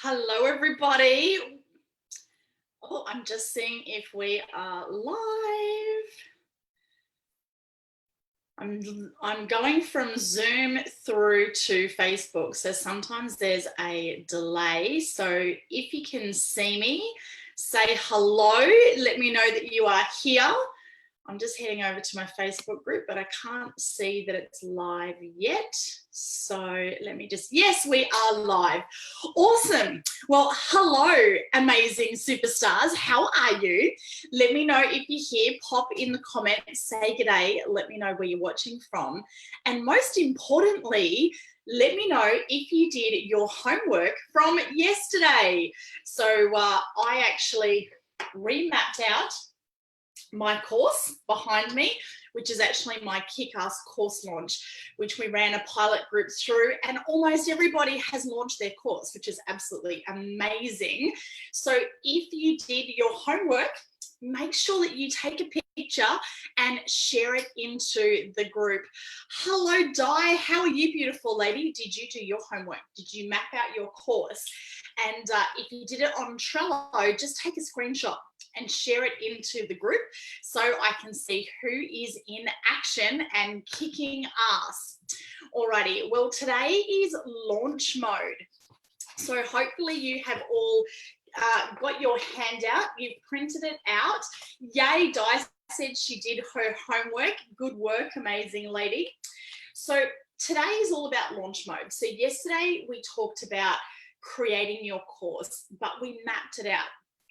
Hello, everybody. Oh, I'm just seeing if we are live. I'm going from Zoom through to Facebook, so sometimes there's a delay. So if you can see me, say hello. Let me know that you are here. I'm just heading over to my Facebook group, but I can't see that it's live yet. So let me just, yes, we are live. Awesome. Well, hello, amazing superstars. How are you? Let me know if you're here. Pop in the comments, say g'day. Let me know where you're watching from. And most importantly, let me know if you did your homework from yesterday. So I actually remapped out my course behind me, which is actually my kick-ass course launch, which we ran a pilot group through, and almost everybody has launched their course, which is absolutely amazing. So if you did your homework, make sure that you take a picture and share it into the group. Hello, Di. How are you, beautiful lady? Did you do your homework? Did you map out your course? And if you did it on Trello, just take a screenshot and share it into the group so I can see who is in action and kicking ass. Alrighty, well, today is launch mode. So hopefully you have all got your handout, you've printed it out. Yay, Di said she did her homework. Good work, amazing lady. So today is all about launch mode. So yesterday we talked about creating your course, but we mapped it out.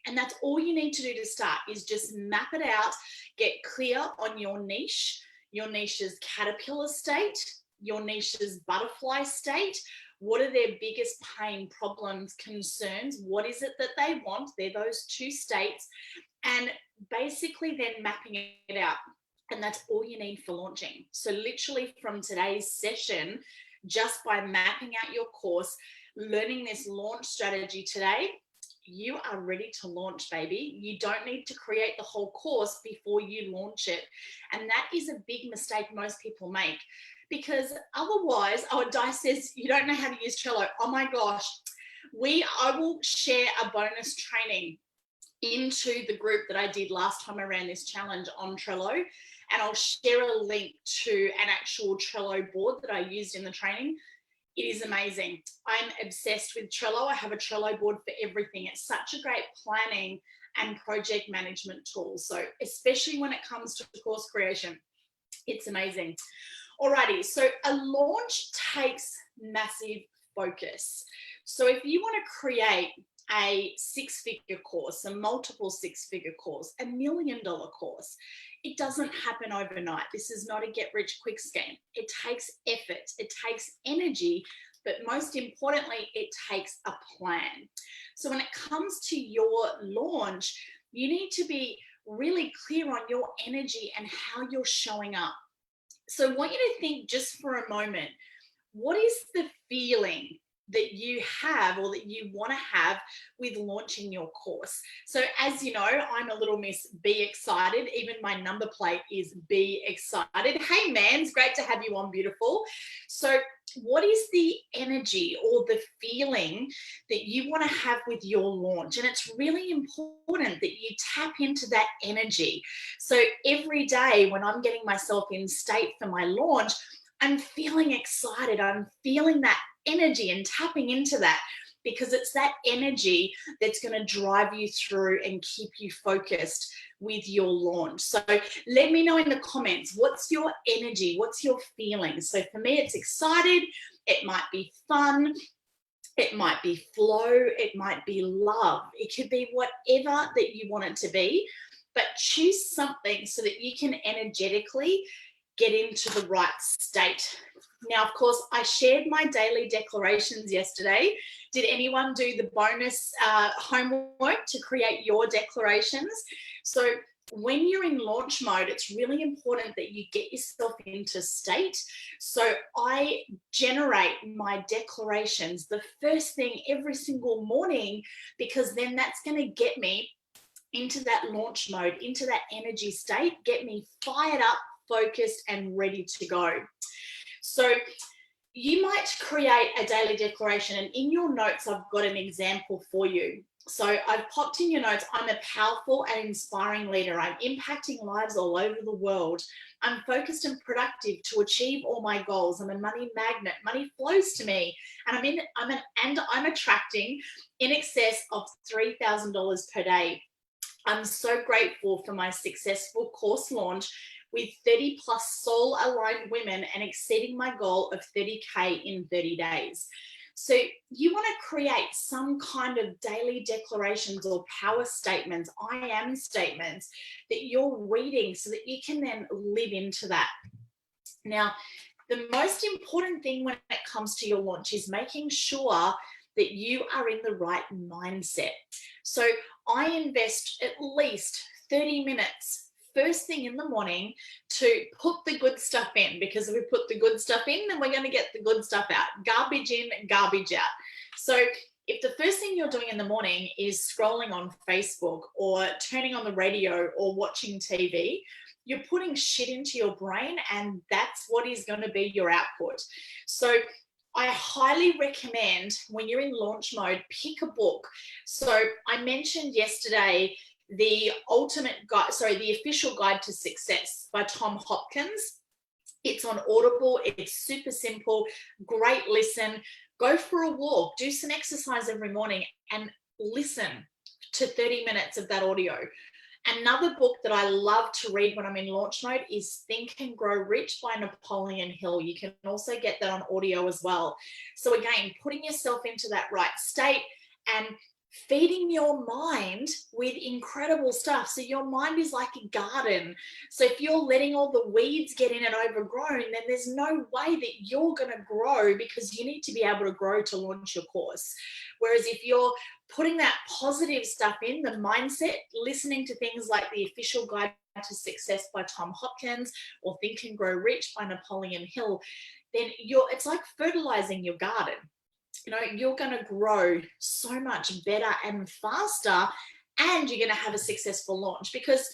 And that's all you need to do to start is just map it out, get clear on your niche's caterpillar state, your niche's butterfly state. What are their biggest pain, problems, concerns? What is it that they want? They're those two states. And basically then mapping it out. And that's all you need for launching. So literally from today's session, just by mapping out your course, learning this launch strategy today, you are ready to launch, baby. You don't need to create the whole course before you launch it. And that is a big mistake most people make, because otherwise, Di says you don't know how to use Trello. Oh my gosh. I will share a bonus training into the group that I did last time I ran this challenge on Trello. And I'll share a link to an actual Trello board that I used in the training. It is amazing. I'm obsessed with Trello. I have a Trello board for everything. It's such a great planning and project management tool. So especially when it comes to course creation, it's amazing. Alrighty, so a launch takes massive focus. So if you want to create a six-figure course, a multiple six-figure course, $1 million course, it doesn't happen overnight. This is not a get-rich-quick scheme. It takes effort, it takes energy, but most importantly, it takes a plan. So when it comes to your launch, you need to be really clear on your energy and how you're showing up. So I want you to think just for a moment, what is the feeling that you have or that you want to have with launching your course? So as you know, I'm a little Miss Be Excited. Even my number plate is Be Excited. Hey man, it's great to have you on, beautiful. So what is the energy or the feeling that you want to have with your launch? And it's really important that you tap into that energy. So every day when I'm getting myself in state for my launch, I'm feeling excited. I'm feeling that energy and tapping into that, because it's that energy that's going to drive you through and keep you focused with your launch. So let me know in the comments, what's your energy? What's your feeling? So for me, it's excited. It might be fun. It might be flow. It might be love. It could be whatever that you want it to be, but choose something so that you can energetically get into the right state. Now, of course, I shared my daily declarations yesterday. Did anyone do the bonus homework to create your declarations? So when you're in launch mode, it's really important that you get yourself into state. So I generate my declarations the first thing every single morning, because then that's going to get me into that launch mode, into that energy state, get me fired up, focused and ready to go. So you might create a daily declaration, and in your notes, I've got an example for you. So I've popped in your notes, I'm a powerful and inspiring leader. I'm impacting lives all over the world. I'm focused and productive to achieve all my goals. I'm a money magnet. Money flows to me. And I'm attracting in excess of $3,000 per day. I'm so grateful for my successful course launch with 30 plus soul aligned women and exceeding my goal of 30K in 30 days. So you want to create some kind of daily declarations or power statements, I am statements that you're reading so that you can then live into that. Now, the most important thing when it comes to your launch is making sure that you are in the right mindset. So I invest at least 30 minutes first thing in the morning to put the good stuff in, because if we put the good stuff in, then we're going to get the good stuff out. Garbage in, garbage out. So if the first thing you're doing in the morning is scrolling on Facebook or turning on the radio or watching TV, you're putting shit into your brain, and that's what is going to be your output. So I highly recommend, when you're in launch mode, pick a book. So I mentioned yesterday the official guide to success by Tom Hopkins. It's on Audible. It's super simple, great listen. Go for a walk, do some exercise every morning and listen to 30 minutes of that audio. Another book that I love to read when I'm in launch mode is Think and Grow Rich by Napoleon Hill. You can also get that on audio as well. So again, putting yourself into that right state and feeding your mind with incredible stuff. So your mind is like a garden. So if you're letting all the weeds get in and overgrown, then there's no way that you're going to grow, because you need to be able to grow to launch your course. Whereas if you're putting that positive stuff in, the mindset, listening to things like the official guide to success by Tom Hopkins or Think and Grow Rich by Napoleon Hill, then it's like fertilizing your garden. You know, you're going to grow so much better and faster, and you're going to have a successful launch, because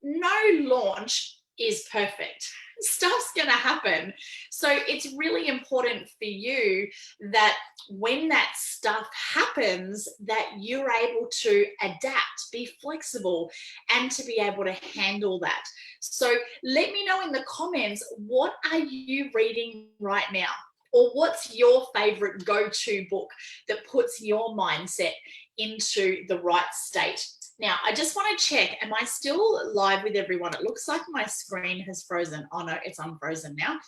no launch is perfect. Stuff's going to happen. So it's really important for you that when that stuff happens, that you're able to adapt, be flexible, and to be able to handle that. So let me know in the comments, what are you reading right now? Or what's your favorite go-to book that puts your mindset into the right state? Now, I just want to check, am I still live with everyone? It looks like my screen has frozen. Oh no, it's unfrozen now.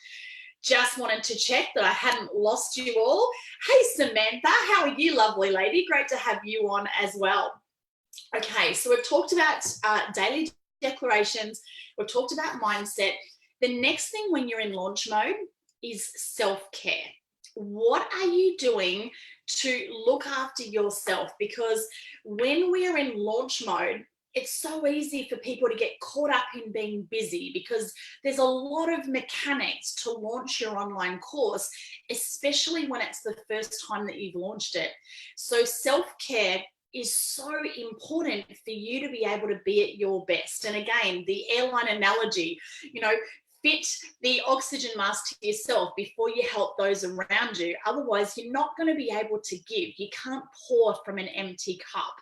Just wanted to check that I hadn't lost you all. Hey, Samantha, how are you, lovely lady? Great to have you on as well. Okay, so we've talked about daily declarations. We've talked about mindset. The next thing when you're in launch mode is self-care. What are you doing to look after yourself? Because when we are in launch mode, it's so easy for people to get caught up in being busy, because there's a lot of mechanics to launch your online course, especially when it's the first time that you've launched it. So self-care is so important for you to be able to be at your best. And again, the airline analogy, you know, fit the oxygen mask to yourself before you help those around you. Otherwise, you're not going to be able to give. You can't pour from an empty cup.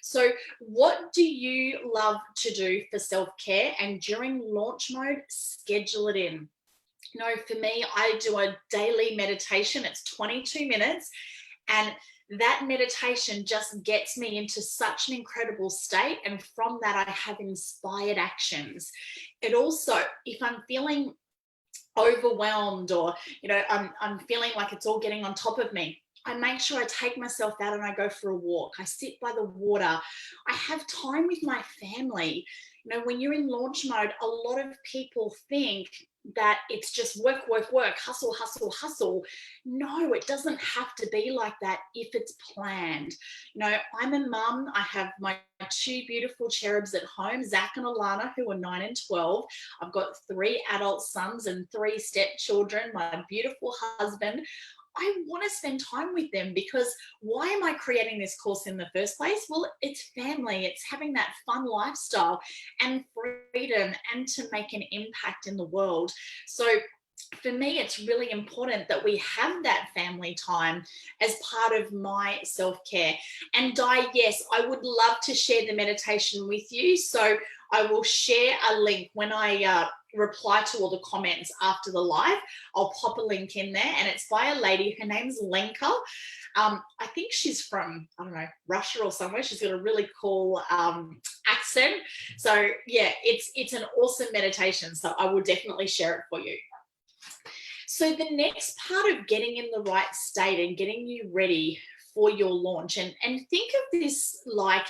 So what do you love to do for self-care? And during launch mode, schedule it in. You know, for me, I do a daily meditation. It's 22 minutes. And that meditation just gets me into such an incredible state. And from that, I have inspired actions. It also, if I'm feeling overwhelmed, or, you know, I'm feeling like it's all getting on top of me, I make sure I take myself out and I go for a walk. I sit by the water. I have time with my family. You know, when you're in launch mode, a lot of people think that it's just work, work, work, hustle, hustle, hustle. No, it doesn't have to be like that if it's planned. You know, I'm a mum. I have my two beautiful cherubs at home, Zach and Alana, who are 9 and 12. I've got 3 adult sons and 3 stepchildren, my beautiful husband. I want to spend time with them, because why am I creating this course in the first place? Well, it's family. It's having that fun lifestyle and freedom, and to make an impact in the world. So for me, it's really important that we have that family time as part of my self-care. And Di, yes, I would love to share the meditation with you. So I will share a link when I reply to all the comments after the live. I'll pop a link in there, and it's by a lady. Her name's Lenka. I think she's from, I don't know, Russia or somewhere. She's got a really cool accent. So yeah, it's an awesome meditation. So I will definitely share it for you. So the next part of getting in the right state and getting you ready for your launch, and think of this like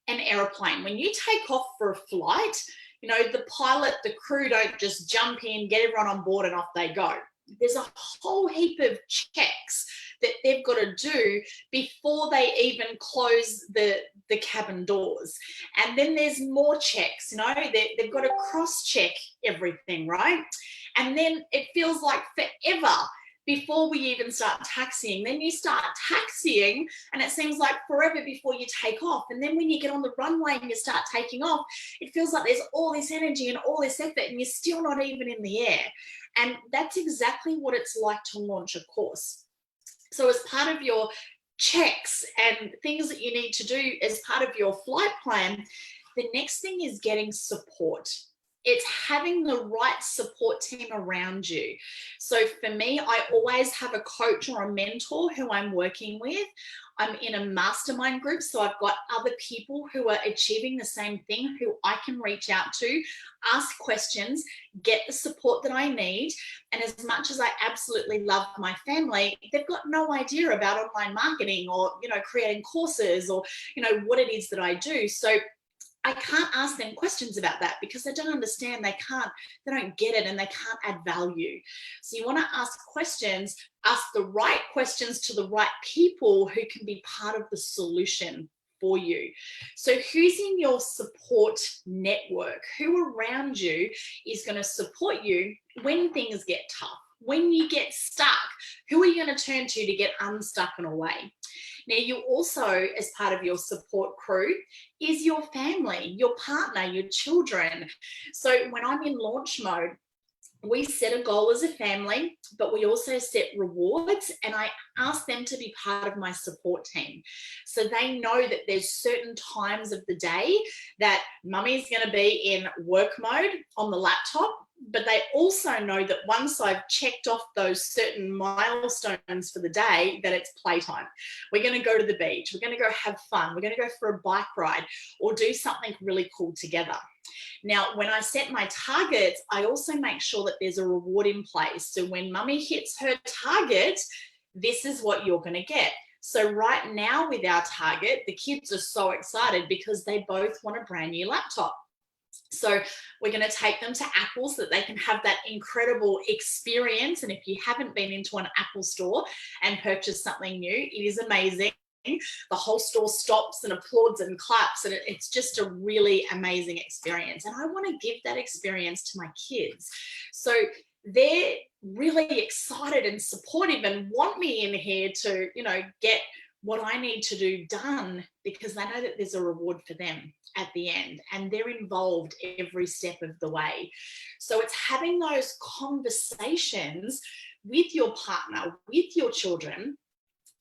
an airplane. When you take off for a flight, you know, the pilot, the crew don't just jump in, get everyone on board and off they go. There's a whole heap of checks that they've got to do before they even close the cabin doors. And then there's more checks, you know, they've got to cross-check everything, right? And then it feels like forever before we even start taxiing. Then you start taxiing and it seems like forever before you take off. And then when you get on the runway and you start taking off, it feels like there's all this energy and all this effort and you're still not even in the air. And that's exactly what it's like to launch a course. So as part of your checks and things that you need to do as part of your flight plan, the next thing is getting support. It's having the right support team around you. So for me, I always have a coach or a mentor who I'm working with. I'm in a mastermind group, so I've got other people who are achieving the same thing who I can reach out to, ask questions, get the support that I need. And as much as I absolutely love my family, they've got no idea about online marketing or, you know, creating courses or, you know, what it is that I do. So I can't ask them questions about that because they don't understand, they don't get it, and they can't add value. So you want to ask questions, ask the right questions to the right people who can be part of the solution for you. So who's in your support network? Who around you is going to support you when things get tough? When you get stuck, who are you going to turn to get unstuck and away? Now, you also, as part of your support crew, is your family, your partner, your children. So when I'm in launch mode, we set a goal as a family, but we also set rewards, and I ask them to be part of my support team. So they know that there's certain times of the day that mummy's going to be in work mode on the laptop, but they also know that once I've checked off those certain milestones for the day, that it's playtime. We're going to go to the beach. We're going to go have fun. We're going to go for a bike ride or do something really cool together. Now, when I set my targets, I also make sure that there's a reward in place. So when mummy hits her target, this is what you're going to get. So right now with our target, the kids are so excited because they both want a brand new laptop. So we're going to take them to Apple so that they can have that incredible experience. And if you haven't been into an Apple store and purchased something new, it is amazing. The whole store stops and applauds and claps, and it's just a really amazing experience. And I want to give that experience to my kids. So they're really excited and supportive and want me in here to, you know, get what I need to do done, because they know that there's a reward for them at the end and they're involved every step of the way. So it's having those conversations with your partner, with your children.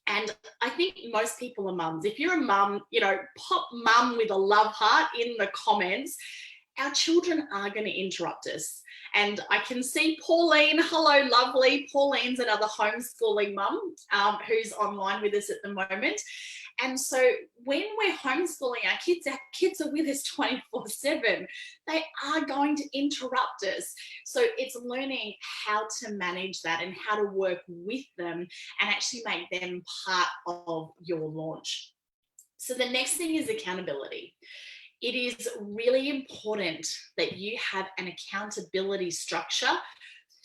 And I think most people are mums. If you're a mum, you know, pop mum with a love heart in the comments. Our children are going to interrupt us. And I can see Pauline. Hello, lovely. Pauline's another homeschooling mum who's online with us at the moment. And so when we're homeschooling our kids are with us 24/7. They are going to interrupt us. So it's learning how to manage that and how to work with them and actually make them part of your launch. So the next thing is accountability. It is really important that you have an accountability structure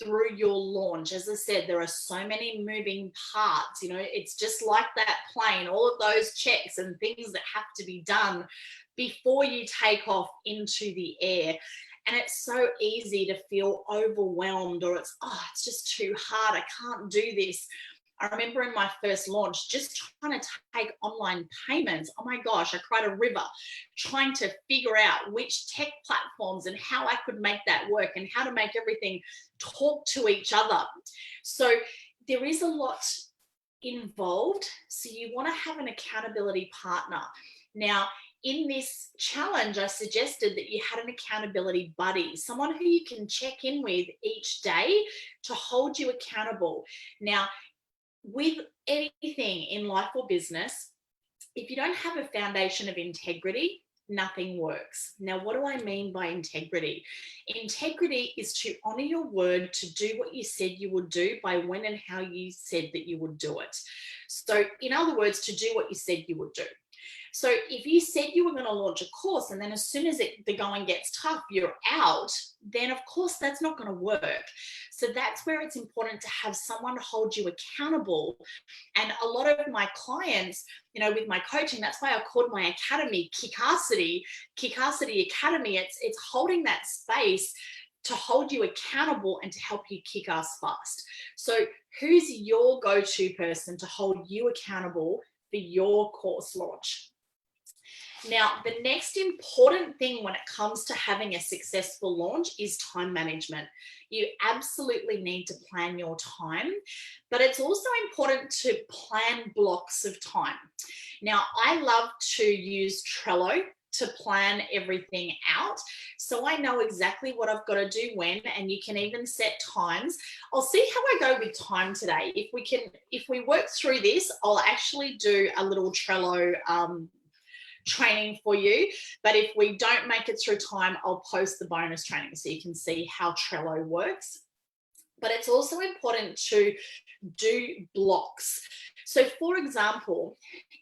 through your launch. As I said, there are so many moving parts. You know, it's just like that plane, all of those checks and things that have to be done before you take off into the air. And it's so easy to feel overwhelmed, or it's just too hard. I can't do this. I remember in my first launch, just trying to take online payments. Oh my gosh, I cried a river trying to figure out which tech platforms and how I could make that work and how to make everything talk to each other. So there is a lot involved. So you want to have an accountability partner. Now, in this challenge, I suggested that you had an accountability buddy, someone who you can check in with each day to hold you accountable. Now, with anything in life or business, if you don't have a foundation of integrity, nothing works. Now, what do I mean by integrity? Integrity is to honor your word, to do what you said you would do by when and how you said that you would do it. So, in other words, to do what you said you would do. So if you said you were going to launch a course and then as soon as the going gets tough, you're out, then of course that's not going to work. So that's where it's important to have someone to hold you accountable. And a lot of my clients, you know, with my coaching, that's why I called my academy Kickassity Academy. It's holding that space to hold you accountable and to help you kick ass fast. So who's your go-to person to hold you accountable for your course launch? Now, the next important thing when it comes to having a successful launch is time management. You absolutely need to plan your time, but it's also important to plan blocks of time. Now, I love to use Trello to plan everything out, so I know exactly what I've got to do when, and you can even set times. I'll see how I go with time today. If we work through this, I'll actually do a little Trello training for you, but if we don't make it through time, I'll post the bonus training so you can see how Trello works. But it's also important to do blocks. So for example,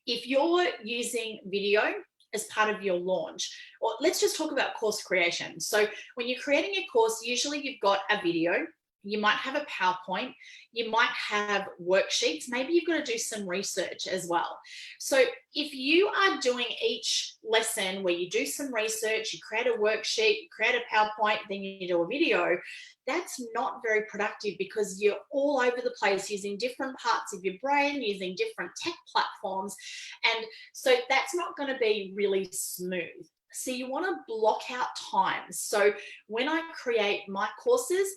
if you're using video as part of your launch, or let's just talk about course creation. So when you're creating a course, usually you've got a video, you might have a PowerPoint, you might have worksheets, maybe you've got to do some research as well. So if you are doing each lesson where you do some research, you create a worksheet, you create a PowerPoint, then you do a video, that's not very productive because you're all over the place using different parts of your brain, using different tech platforms. And so that's not going to be really smooth. So you want to block out time. So when I create my courses,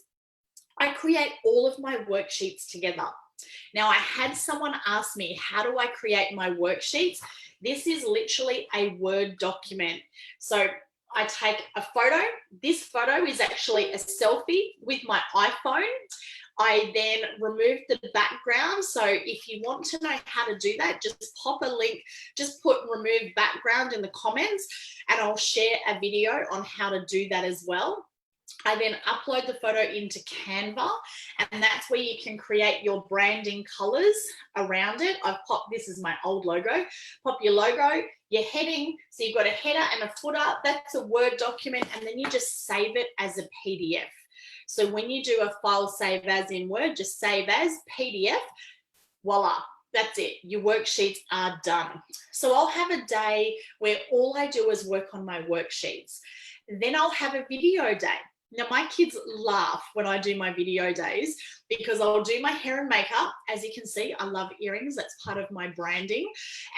I create all of my worksheets together. Now, I had someone ask me, how do I create my worksheets? This is literally a Word document. So I take a photo. This photo is actually a selfie with my iPhone. I then remove the background. So if you want to know how to do that, just pop a link, just put remove background in the comments, and I'll share a video on how to do that as well. I then upload the photo into Canva, and that's where you can create your branding colors around it. I've popped, this is my old logo, pop your logo, your heading, so you've got a header and a footer, that's a Word document, and then you just save it as a PDF. So when you do a file save as in Word, just save as PDF, voila. That's it. Your worksheets are done. So I'll have a day where all I do is work on my worksheets. Then I'll have a video day. Now, my kids laugh when I do my video days because I'll do my hair and makeup. As you can see, I love earrings. That's part of my branding.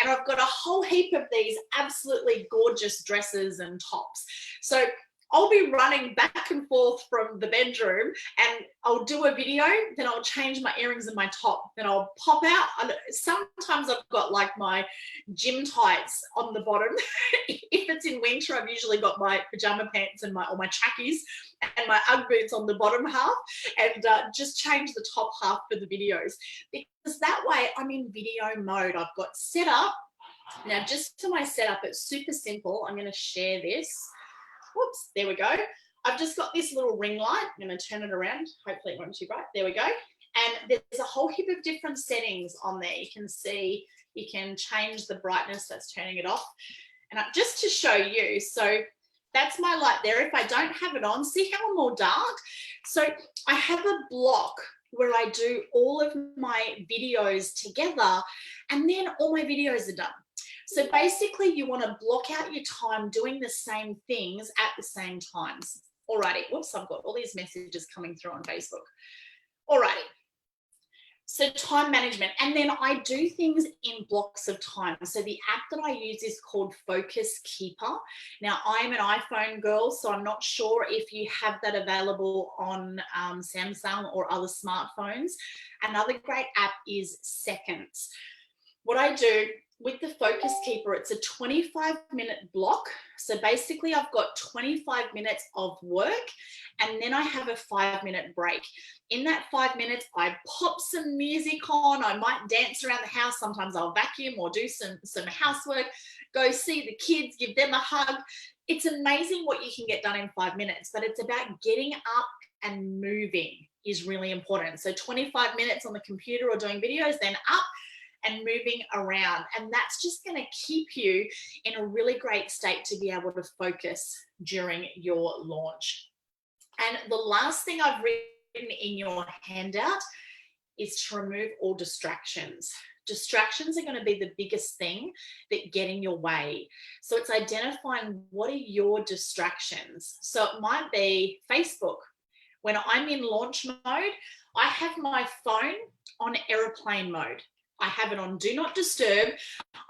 And I've got a whole heap of these absolutely gorgeous dresses and tops. So I'll be running back and forth from the bedroom and I'll do a video, then I'll change my earrings and my top, then I'll pop out. Sometimes I've got like my gym tights on the bottom. If it's in winter, I've usually got my pajama pants and my trackies and my Ugg boots on the bottom half, and just change the top half for the videos, because that way I'm in video mode. I've got set up. Now, just for my setup, it's super simple. I'm going to share this. Whoops, there we go. I've just got this little ring light. I'm going to turn it around. Hopefully it won't be too bright. There we go. And there's a whole heap of different settings on there. You can see, you can change the brightness, that's turning it off. And just to show you, so that's my light there. If I don't have it on, see how I'm all dark? So I have a block where I do all of my videos together, and then all my videos are done. So basically you want to block out your time doing the same things at the same times. Alrighty, whoops, I've got all these messages coming through on Facebook. Alrighty. So time management, and then I do things in blocks of time. So the app that I use is called Focus Keeper. Now I'm an iPhone girl, so I'm not sure if you have that available on Samsung or other smartphones. Another great app is Seconds. What I do with the Focus Keeper, it's a 25-minute block. So basically I've got 25 minutes of work and then I have a 5-minute break. In that 5 minutes, I pop some music on. I might dance around the house. Sometimes I'll vacuum or do some housework, go see the kids, give them a hug. It's amazing what you can get done in 5 minutes, but it's about getting up and moving is really important. So 25 minutes on the computer or doing videos, then up and moving around. And that's just going to keep you in a really great state to be able to focus during your launch. And the last thing I've written in your handout is to remove all distractions. Distractions are going to be the biggest thing that get in your way. So it's identifying what are your distractions. So it might be Facebook. When I'm in launch mode, I have my phone on airplane mode. I have it on do not disturb.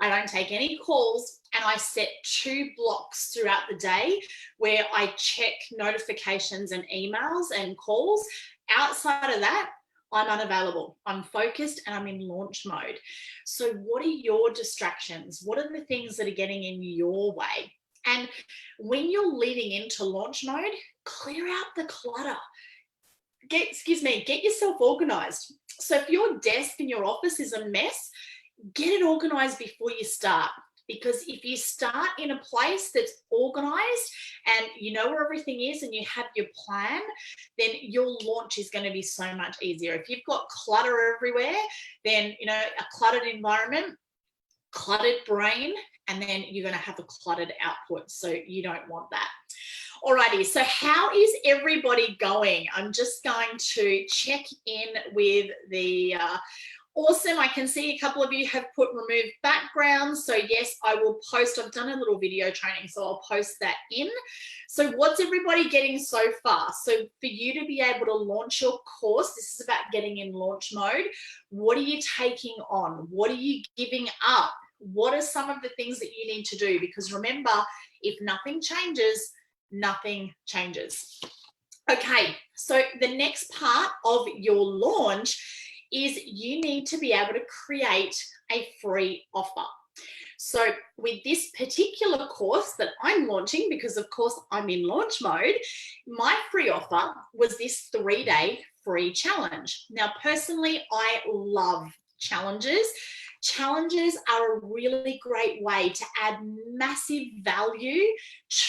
I don't take any calls, and I set 2 blocks throughout the day where I check notifications and emails and calls. Outside of that, I'm unavailable. I'm focused and I'm in launch mode. So what are your distractions? What are the things that are getting in your way? And when you're leading into launch mode, clear out the clutter. Get yourself organized. So if your desk in your office is a mess, get it organized before you start. Because if you start in a place that's organized and you know where everything is and you have your plan, then your launch is going to be so much easier. If you've got clutter everywhere, then, you know, a cluttered environment, cluttered brain, and then you're going to have a cluttered output. So you don't want that. Alrighty, so how is everybody going? I'm just going to check in with the awesome. I can see a couple of you have put remove backgrounds. So yes, I will post. I've done a little video training, so I'll post that in. So what's everybody getting so far? So for you to be able to launch your course, this is about getting in launch mode. What are you taking on? What are you giving up? What are some of the things that you need to do? Because remember, if nothing changes, nothing changes. Okay, so the next part of your launch is you need to be able to create a free offer. So with this particular course that I'm launching, because of course I'm in launch mode, my free offer was this 3-day free challenge. Now, personally, I love challenges. Challenges are a really great way to add massive value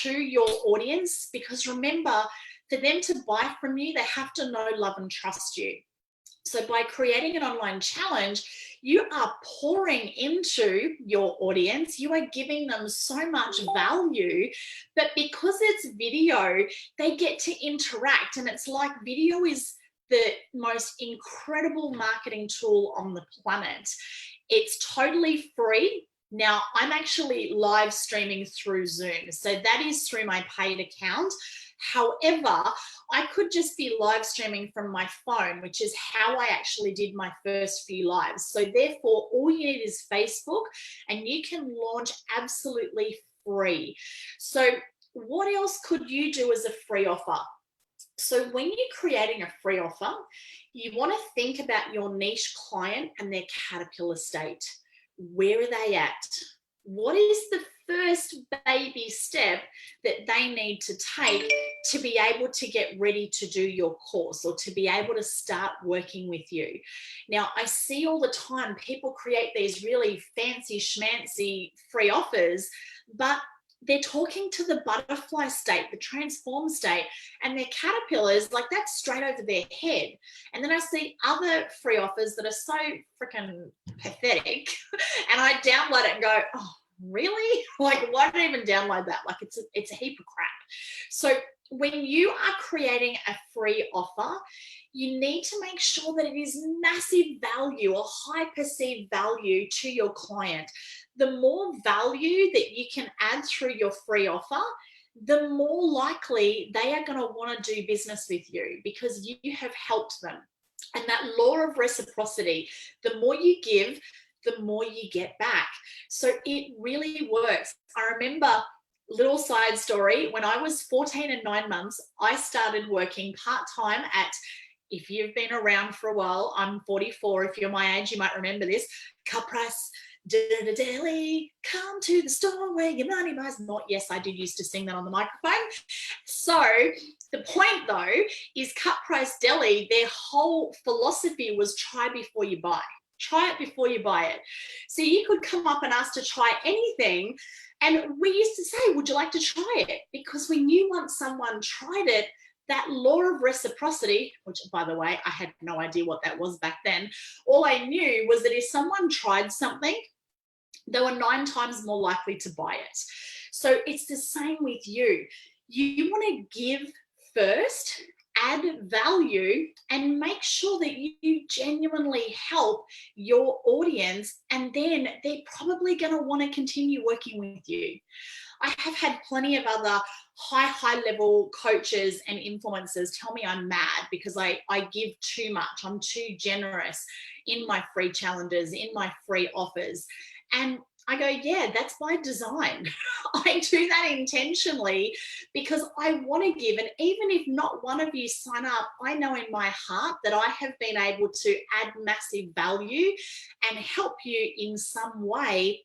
to your audience, because remember, for them to buy from you, they have to know, love, and trust you. So by creating an online challenge, you are pouring into your audience. You are giving them so much value, but because it's video, they get to interact. And it's like video is the most incredible marketing tool on the planet. It's totally free. Now, I'm actually live streaming through Zoom. So that is through my paid account. However, I could just be live streaming from my phone, which is how I actually did my first few lives. So therefore, all you need is Facebook, and you can launch absolutely free. So what else could you do as a free offer? So when you're creating a free offer, you want to think about your niche client and their caterpillar state. Where are they at? What is the first baby step that they need to take to be able to get ready to do your course or to be able to start working with you? Now, I see all the time people create these really fancy schmancy free offers, but they're talking to the butterfly state, the transform state, and their caterpillars, like that's straight over their head. And then I see other free offers that are so freaking pathetic, and I download it and go, oh, really? Like, why did I even download that? Like, it's a heap of crap. So when you are creating a free offer, you need to make sure that it is massive value or high perceived value to your client. The more value that you can add through your free offer, the more likely they are going to want to do business with you because you have helped them. And that law of reciprocity, the more you give, the more you get back. So it really works. I remember, little side story, when I was 14 and 9 months, I started working part-time at, if you've been around for a while, I'm 44. If you're my age, you might remember this. Cut price deli, come to the store where your money buys more. Yes, I did used to sing that on the microphone. So the point though is Cut Price Deli, their whole philosophy was try before you buy. Try it before you buy it. So you could come up and ask to try anything. And we used to say, would you like to try it? Because we knew once someone tried it, that law of reciprocity, which by the way, I had no idea what that was back then. All I knew was that if someone tried something, they were 9 times more likely to buy it. So it's the same with you. You want to give first, add value, and make sure that you genuinely help your audience, and then they're probably going to want to continue working with you. I have had plenty of other high level coaches and influencers tell me I'm mad because I give too much. I'm too generous in my free challenges, in my free offers. And I go, yeah, that's by design. I do that intentionally because I want to give. And even if not one of you sign up, I know in my heart that I have been able to add massive value and help you in some way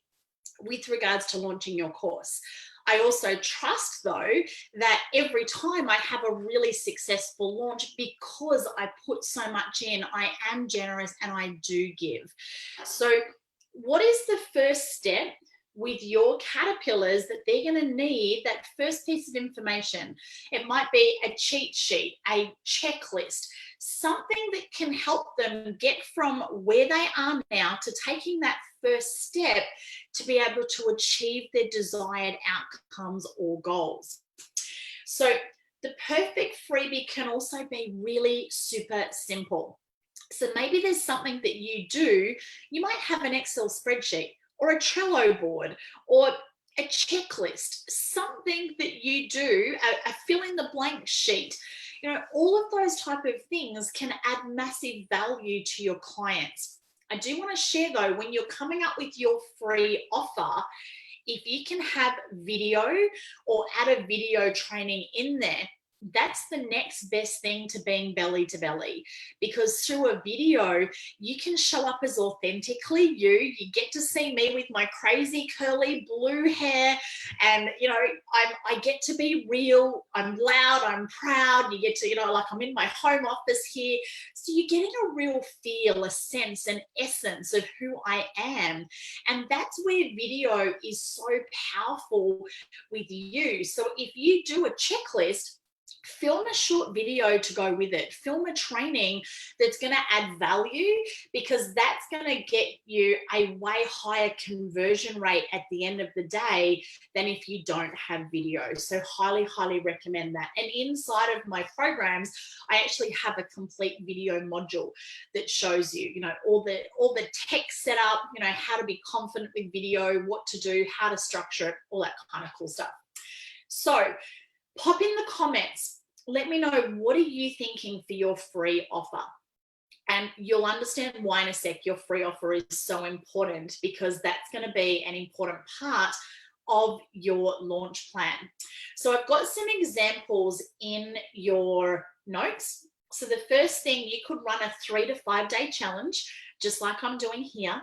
with regards to launching your course. I also trust, though, that every time I have a really successful launch, because I put so much in, I am generous and I do give. So what is the first step with your caterpillars that they're going to need? That first piece of information, it might be a cheat sheet, a checklist, something that can help them get from where they are now to taking that first step to be able to achieve their desired outcomes or goals. So the perfect freebie can also be really super simple. So maybe there's something that you do. You might have an Excel spreadsheet or a Trello board or a checklist, something that you do, a fill in the blank sheet. You know, all of those type of things can add massive value to your clients. I do want to share though, when you're coming up with your free offer, if you can have video or add a video training in there, that's the next best thing to being belly to belly, because through a video you can show up as authentically you get to see me with my crazy curly blue hair, and you know, I get to be real. I'm loud, I'm proud. You get to, you know, like I'm in my home office here, so you're getting a real feel, a sense, an essence of who I am. And that's where video is so powerful with you. So if you do a checklist, film a short video to go with it. Film a training that's going to add value, because that's going to get you a way higher conversion rate at the end of the day than if you don't have video. So highly recommend that. And inside of my programs, I actually have a complete video module that shows you, you know, all the tech setup, you know, how to be confident with video, what to do, how to structure it, all that kind of cool stuff. So pop in the comments. Let me know, what are you thinking for your free offer? And you'll understand why in a sec. Your free offer is so important, because that's going to be an important part of your launch plan. So I've got some examples in your notes. So the first thing, you could run a 3 to 5 day challenge, just like I'm doing here.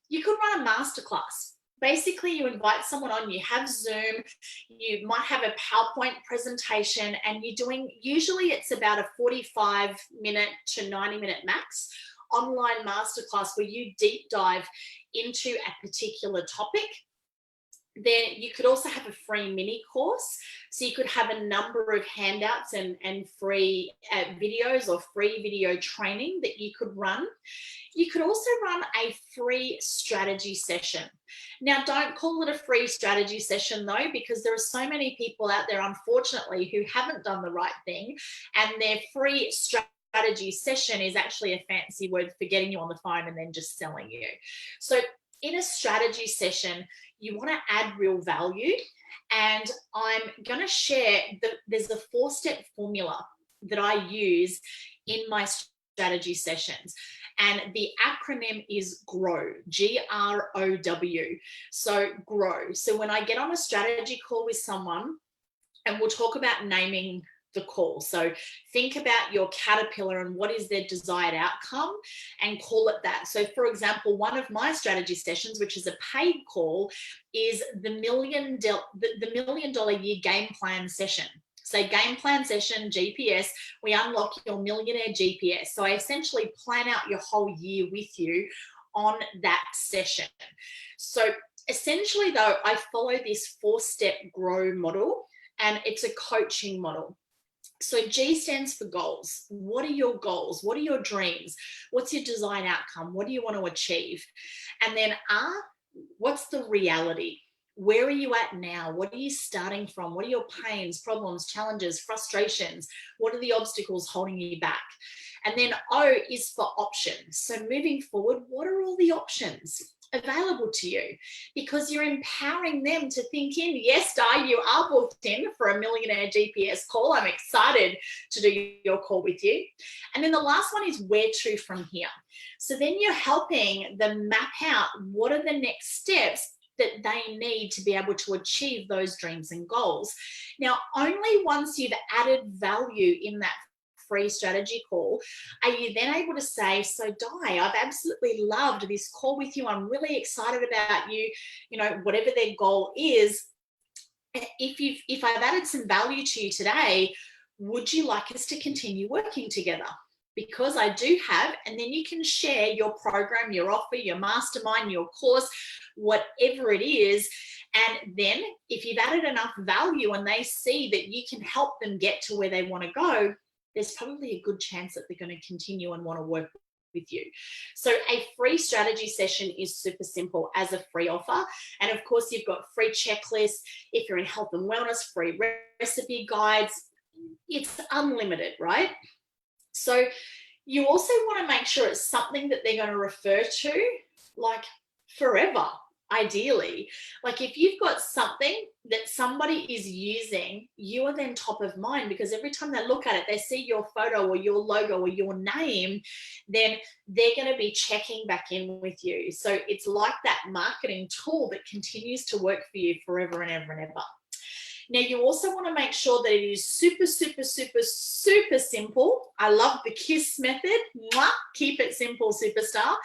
You could run a masterclass. Basically, you invite someone on, you have Zoom, you might have a PowerPoint presentation, and you're doing, usually it's about a 45-minute to 90-minute max online masterclass where you deep dive into a particular topic. Then you could also have a free mini course. So you could have a number of handouts and free videos or free video training that you could run. You could also run a free strategy session. Now, don't call it a free strategy session though, because there are so many people out there, unfortunately, who haven't done the right thing, and their free strategy session is actually a fancy word for getting you on the phone and then just selling you. So in a strategy session, you want to add real value. And I'm going to share that there's a 4-step formula that I use in my strategy sessions. And the acronym is GROW, G-R-O-W. So GROW. So when I get on a strategy call with someone, and we'll talk about naming the call. So think about your caterpillar and what is their desired outcome and call it that. So for example, one of my strategy sessions, which is a paid call, is the $1 million year game plan session. So game plan session, GPS, we unlock your millionaire GPS. So I essentially plan out your whole year with you on that session. So essentially though, I follow this 4-step GROW model, and it's a coaching model. So G stands for goals. What are your goals? What are your dreams? What's your desired outcome? What do you want to achieve? And then R, what's the reality? Where are you at now? What are you starting from? What are your pains, problems, challenges, frustrations? What are the obstacles holding you back? And then O is for options. So moving forward, what are all the options available to you? Because you're empowering them to think in, yes, Di, you are booked in for a millionaire GPS call. I'm excited to do your call with you. And then the last one is where to from here. So then you're helping them map out what are the next steps that they need to be able to achieve those dreams and goals. Now, only once you've added value in that free strategy call are you then able to say, so Di, I've absolutely loved this call with you. I'm really excited about you, whatever their goal is. If I've added some value to you today, would you like us to continue working together? Because I do have, and then you can share your program, your offer, your mastermind, your course, whatever it is. And then if you've added enough value and they see that you can help them get to where they want to go, there's probably a good chance that they're going to continue and want to work with you. So a free strategy session is super simple as a free offer. And of course, you've got free checklists. If you're in health and wellness, free recipe guides. It's unlimited, right? So you also want to make sure it's something that they're going to refer to like forever, ideally. Like if you've got something that somebody is using, you are then top of mind, because every time they look at it, they see your photo or your logo or your name, then they're going to be checking back in with you. So it's like that marketing tool that continues to work for you forever and ever and ever. Now, you also want to make sure that it is super, super, super, super simple. I love the KISS method. Mwah, keep it simple, superstar.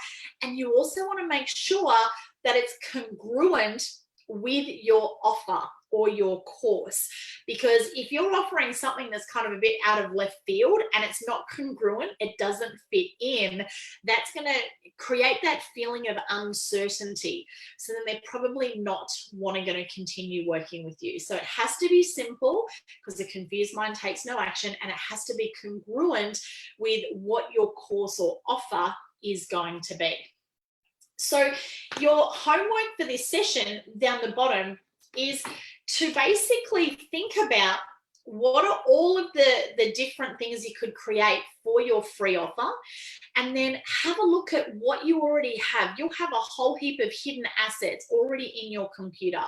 And you also want to make sure that it's congruent with your offer or your course. Because if you're offering something that's kind of a bit out of left field and it's not congruent, it doesn't fit in, that's going to create that feeling of uncertainty. So then they're probably not going to continue working with you. So it has to be simple, because a confused mind takes no action, and it has to be congruent with what your course or offer is going to be. So your homework for this session down the bottom is to basically think about what are all of the different things you could create for your free offer, and then have a look at what you already have. You'll have a whole heap of hidden assets already in your computer.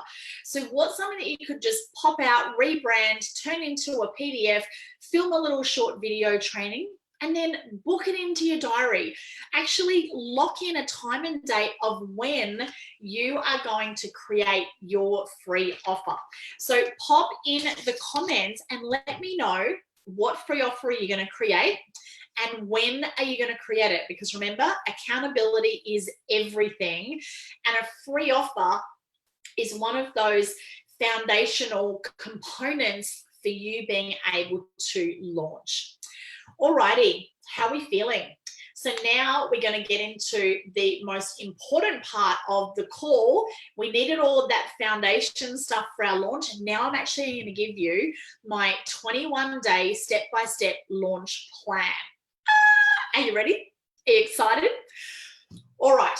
So what's something that you could just pop out, rebrand, turn into a PDF, film a little short video training, and then book it into your diary. Actually lock in a time and date of when you are going to create your free offer. So pop in the comments and let me know what free offer you're going to create and when are you going to create it. Because remember, accountability is everything, and a free offer is one of those foundational components for you being able to launch. Alrighty, how are we feeling? So now we're going to get into the most important part of the call. We needed all of that foundation stuff for our launch. Now I'm actually going to give you my 21-day step-by-step launch plan. Are you ready? Are you excited? All right,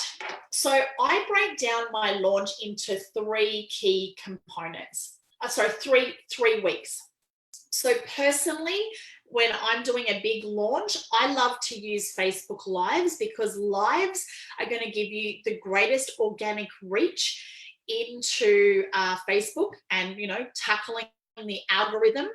so I break down my launch into 3 key components. Three weeks. So personally, when I'm doing a big launch, I love to use Facebook Lives, because Lives are going to give you the greatest organic reach into Facebook and, tackling the algorithm.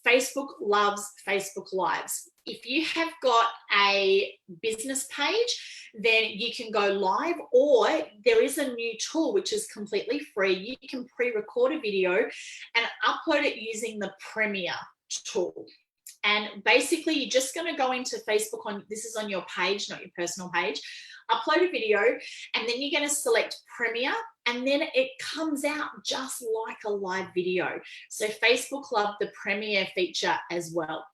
Facebook loves Facebook Lives. If you have got a business page, then you can go live, or there is a new tool which is completely free. You can pre-record a video and upload it using the Premiere tool. And basically, you're just going to go into Facebook this is on your page, not your personal page, upload a video, and then you're going to select Premiere, and then it comes out just like a live video. So Facebook love the Premiere feature as well.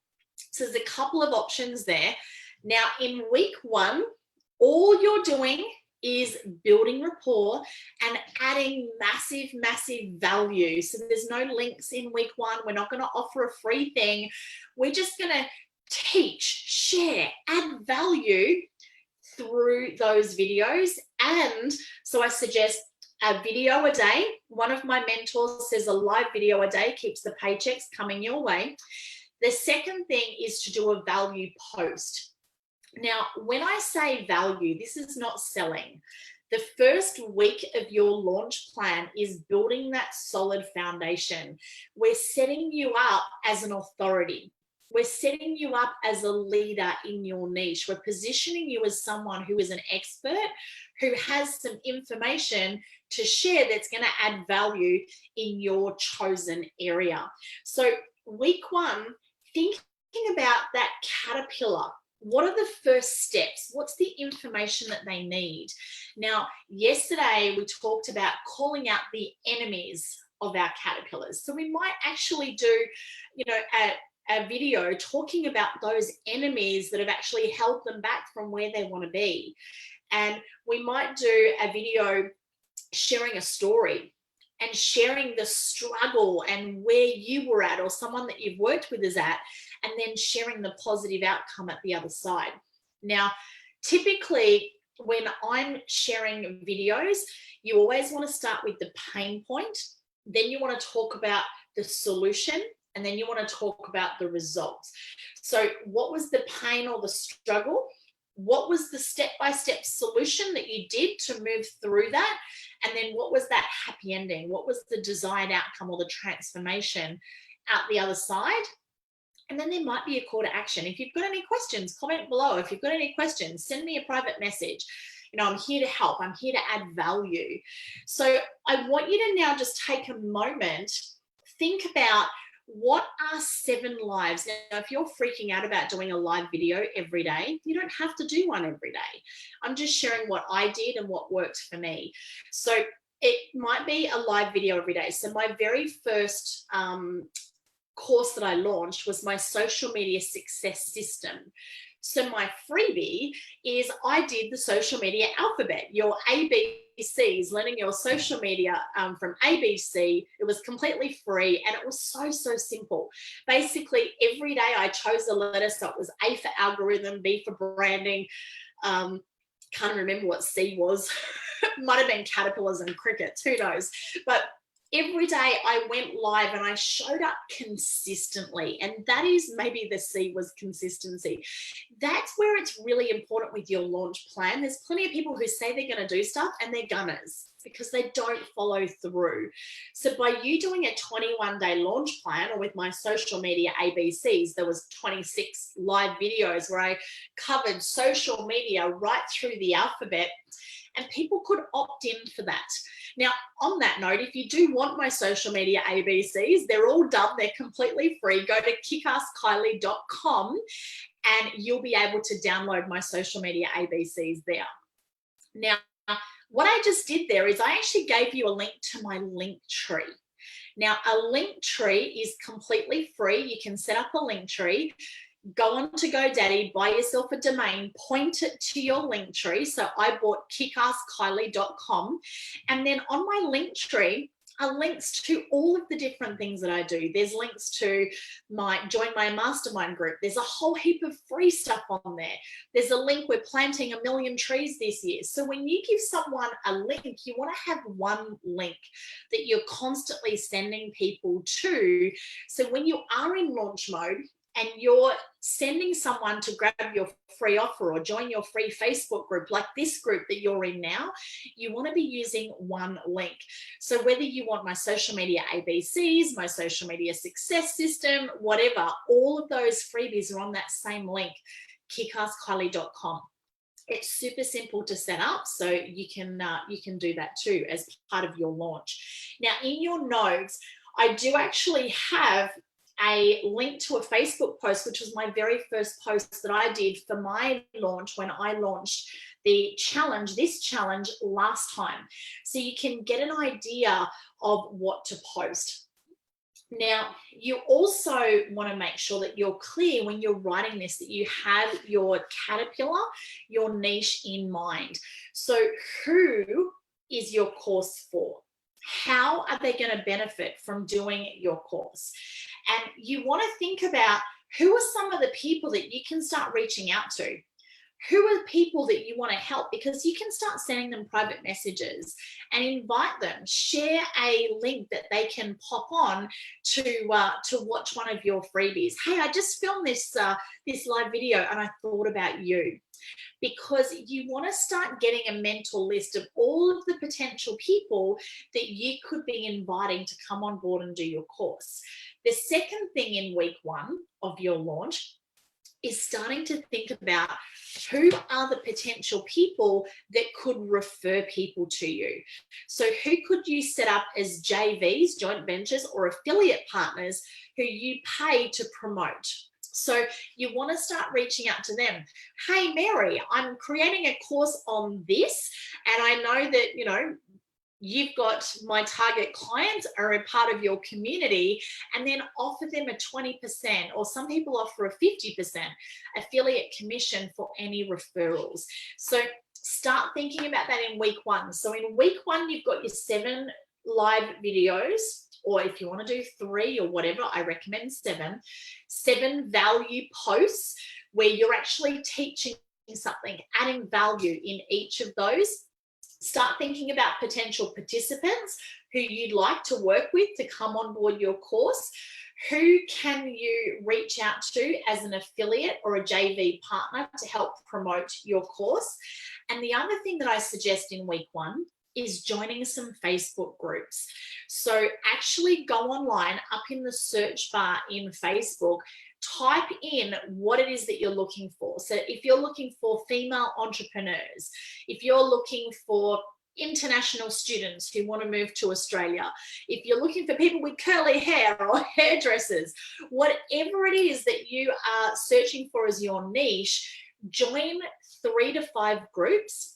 So there's a couple of options there. Now, in week 1, all you're doing is building rapport and adding massive, massive value. So there's no links in week 1. We're not going to offer a free thing. We're just going to teach, share, add value through those videos. And so I suggest a video a day. One of my mentors says a live video a day keeps the paychecks coming your way. The second thing is to do a value post. Now, when I say value, this is not selling. The first week of your launch plan is building that solid foundation. We're setting you up as an authority. We're setting you up as a leader in your niche. We're positioning you as someone who is an expert, who has some information to share that's going to add value in your chosen area. So week 1, thinking about that caterpillar. What are the first steps? What's the information that they need? Now, yesterday we talked about calling out the enemies of our caterpillars. So we might actually do, a video talking about those enemies that have actually held them back from where they want to be. And we might do a video sharing a story and sharing the struggle and where you were at, or someone that you've worked with is at, and then sharing the positive outcome at the other side. Now, typically when I'm sharing videos, you always want to start with the pain point, then you want to talk about the solution, and then you want to talk about the results. So what was the pain or the struggle? What was the step-by-step solution that you did to move through that? And then what was that happy ending? What was the desired outcome or the transformation out the other side? And then there might be a call to action. If you've got any questions, comment below. If you've got any questions, send me a private message. I'm here to help. I'm here to add value. So I want you to now just take a moment, think about, what are 7 lives? Now, if you're freaking out about doing a live video every day, you don't have to do one every day. I'm just sharing what I did and what worked for me. So it might be a live video every day. So my very first course that I launched was my social media success system. So my freebie is I did the social media alphabet, your ABCs, learning your social media from ABC. It was completely free and it was so, so simple. Basically, every day I chose a letter. So it was A for algorithm, B for branding. Can't remember what C was. Might have been caterpillars and crickets, who knows. But every day I went live and I showed up consistently. And that is, maybe the C was consistency. That's where it's really important with your launch plan. There's plenty of people who say they're going to do stuff and they're gunners because they don't follow through. So by you doing a 21-day launch plan, or with my social media ABCs, there was 26 live videos where I covered social media right through the alphabet, and people could opt in for that. Now, on that note, if you do want my social media ABCs, they're all done. They're completely free. Go to kickasskylie.com and you'll be able to download my social media ABCs there. Now, what I just did there is I actually gave you a link to my link tree. Now, a link tree is completely free. You can set up a link tree. Go on to GoDaddy, buy yourself a domain, point it to your link tree. So I bought kickasskylie.com, and then on my link tree are links to all of the different things that I do. There's links to join my mastermind group. There's a whole heap of free stuff on there. There's a link, we're planting 1 million trees this year. So when you give someone a link, you want to have one link that you're constantly sending people to. So when you are in launch mode and you're sending someone to grab your free offer or join your free Facebook group, like this group that you're in now, you want to be using one link. So whether you want my social media ABCs, my social media success system, whatever, all of those freebies are on that same link, kickaskkylie.com. It's super simple to set up, so you can do that too as part of your launch. Now, in your notes, I do actually have a link to a Facebook post, which was my very first post that I did for my launch when I launched this challenge last time. So you can get an idea of what to post. Now, you also want to make sure that you're clear when you're writing this, that you have your caterpillar, your niche in mind. So who is your course for? How are they going to benefit from doing your course? And you want to think about who are some of the people that you can start reaching out to. Who are the people that you want to help? Because you can start sending them private messages and invite them. Share a link that they can pop on to watch one of your freebies. Hey, I just filmed this live video and I thought about you. Because you want to start getting a mental list of all of the potential people that you could be inviting to come on board and do your course. The second thing in week 1 of your launch is starting to think about who are the potential people that could refer people to you. So who could you set up as JVs, joint ventures, or affiliate partners who you pay to promote? So you want to start reaching out to them. Hey, Mary, I'm creating a course on this, and I know that, you've got my target clients are a part of your community, and then offer them a 20%, or some people offer a 50% affiliate commission for any referrals. So start thinking about that in week 1. So in week 1, you've got your 7 live videos, or if you want to do 3 or whatever, I recommend 7 value posts where you're actually teaching something, adding value in each of those. Start thinking about potential participants who you'd like to work with to come on board your course. Who can you reach out to as an affiliate or a JV partner to help promote your course? And the other thing that I suggest in week 1 is joining some Facebook groups. So actually go online, up in the search bar in Facebook, type in what it is that you're looking for. So if you're looking for female entrepreneurs, if you're looking for international students who want to move to Australia, if you're looking for people with curly hair or hairdressers, whatever it is that you are searching for as your niche, join 3 to 5 groups.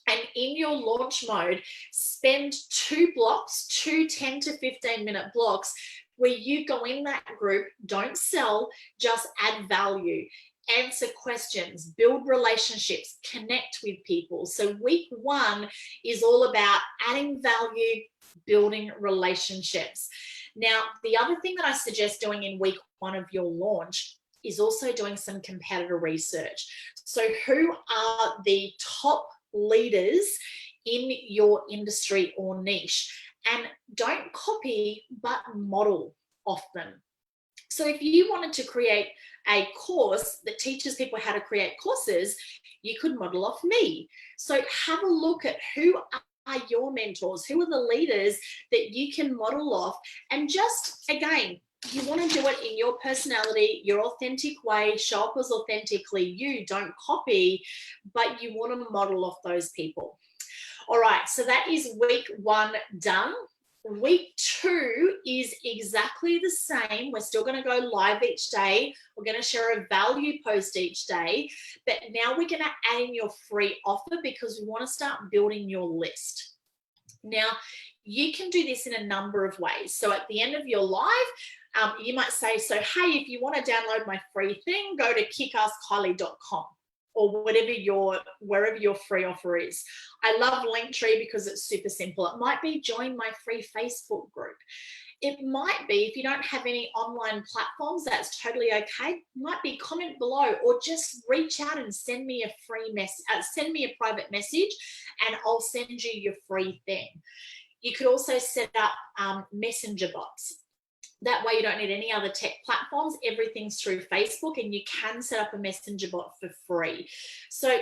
And in your launch mode, spend 2 blocks, 2 10 to 15 minute blocks where you go in that group, don't sell, just add value, answer questions, build relationships, connect with people. So week 1 is all about adding value, building relationships. Now, the other thing that I suggest doing in week 1 of your launch is also doing some competitor research. So who are the top leaders in your industry or niche? And don't copy, but model off them. So if you wanted to create a course that teaches people how to create courses, you could model off me. So have a look at who are your mentors, who are the leaders that you can model off, and just, again, you want to do it in your personality, your authentic way, show up as authentically you, don't copy, but you want to model off those people. All right, so that is week 1 done. Week 2 is exactly the same. We're still going to go live each day. We're going to share a value post each day, but now we're going to add in your free offer because we want to start building your list. Now, you can do this in a number of ways. So at the end of your live, you might say, so hey, if you want to download my free thing, go to kickaskkylie.com. or wherever your free offer is. I love Linktree because it's super simple. It might be join my free Facebook group. It might be, if you don't have any online platforms, that's totally okay. It might be comment below, or just reach out and send me a free send me a private message, and I'll send you your free thing. You could also set up messenger bots. That way you don't need any other tech platforms. Everything's through Facebook, and you can set up a messenger bot for free. So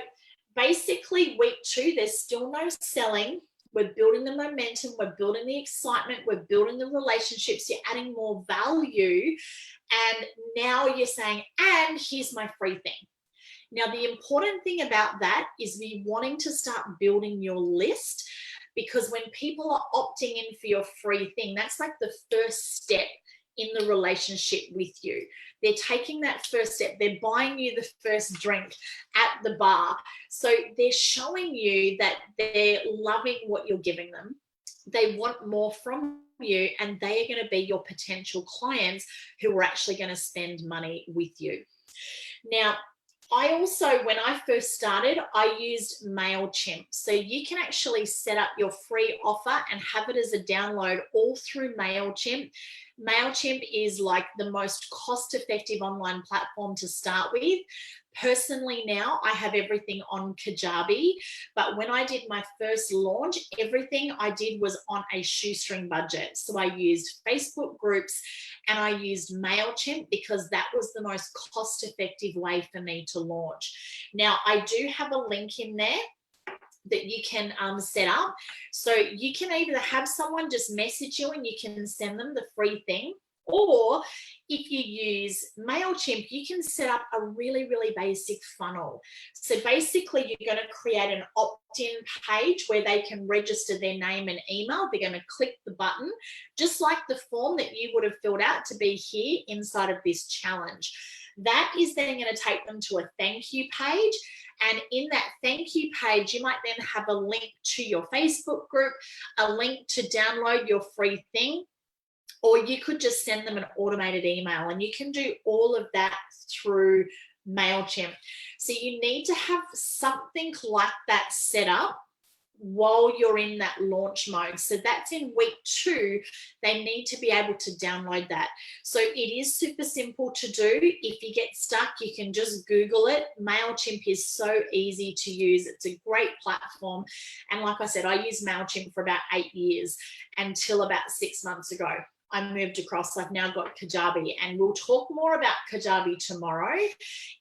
basically week 2, there's still no selling. We're building the momentum, we're building the excitement, we're building the relationships, you're adding more value. And now you're saying, and here's my free thing. Now, the important thing about that is we wanting to start building your list, because when people are opting in for your free thing, that's like the first step in the relationship with you. They're taking that first step. They're buying you the first drink at the bar. So they're showing you that they're loving what you're giving them. They want more from you, and they are going to be your potential clients who are actually going to spend money with you. Now, I also, when I first started, I used MailChimp. So you can actually set up your free offer and have it as a download all through MailChimp. MailChimp is like the most cost-effective online platform to start with. Personally now, I have everything on Kajabi, but when I did my first launch, everything I did was on a shoestring budget. So I used Facebook groups and I used MailChimp because that was the most cost-effective way for me to launch. Now, I do have a link in there that you can set up. So you can either have someone just message you and you can send them the free thing, or if you use MailChimp, you can set up a really, really basic funnel. So basically, you're going to create an opt-in page where they can register their name and email. They're going to click the button, just like the form that you would have filled out to be here inside of this challenge. That is then going to take them to a thank you page. And in that thank you page, you might then have a link to your Facebook group, a link to download your free thing, or you could just send them an automated email, and you can do all of that through MailChimp. So you need to have something like that set up while you're in that launch mode. So that's in week 2, they need to be able to download that. So it is super simple to do. If you get stuck, you can just Google it. MailChimp is so easy to use. It's a great platform. And like I said, I used MailChimp for about 8 years until about 6 months ago. I moved across. I've now got Kajabi, and we'll talk more about Kajabi tomorrow.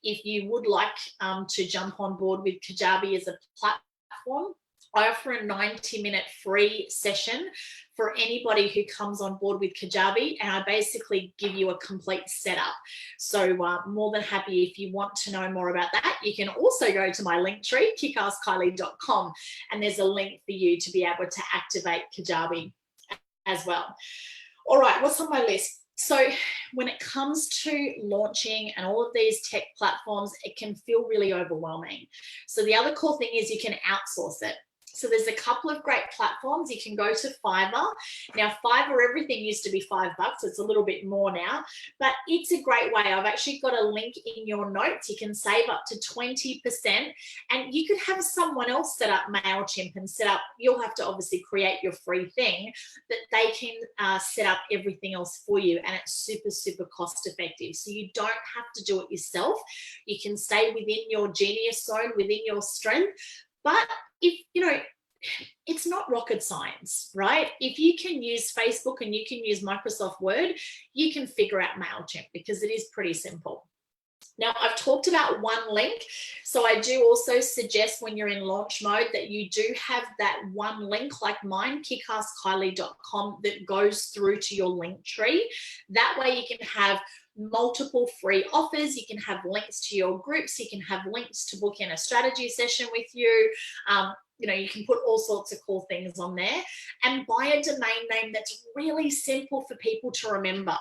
If you would like to jump on board with Kajabi as a platform, I offer a 90-minute free session for anybody who comes on board with Kajabi, and I basically give you a complete setup. So more than happy, if you want to know more about that, you can also go to my link tree, kickaskkylie.com, and there's a link for you to be able to activate Kajabi as well. All right, what's on my list? So when it comes to launching and all of these tech platforms, it can feel really overwhelming. So the other cool thing is you can outsource it. So there's a couple of great platforms. You can go to Fiverr. Now, Fiverr, everything used to be $5. It's a little bit more now, but it's a great way. I've actually got a link in your notes. You can save up to 20%, and you could have someone else set up MailChimp and set up, you'll have to obviously create your free thing, that they can set up everything else for you, and it's super, super cost effective. So you don't have to do it yourself. You can stay within your genius zone, within your strength. But if, it's not rocket science, right? If you can use Facebook and you can use Microsoft Word, you can figure out MailChimp, because it is pretty simple. Now, I've talked about one link. So I do also suggest when you're in launch mode that you do have that one link like mine, kickaskkylie.com, that goes through to your link tree. That way you can have multiple free offers. You can have links to your groups. You can have links to book in a strategy session with you. You can put all sorts of cool things on there, and buy a domain name that's really simple for people to remember.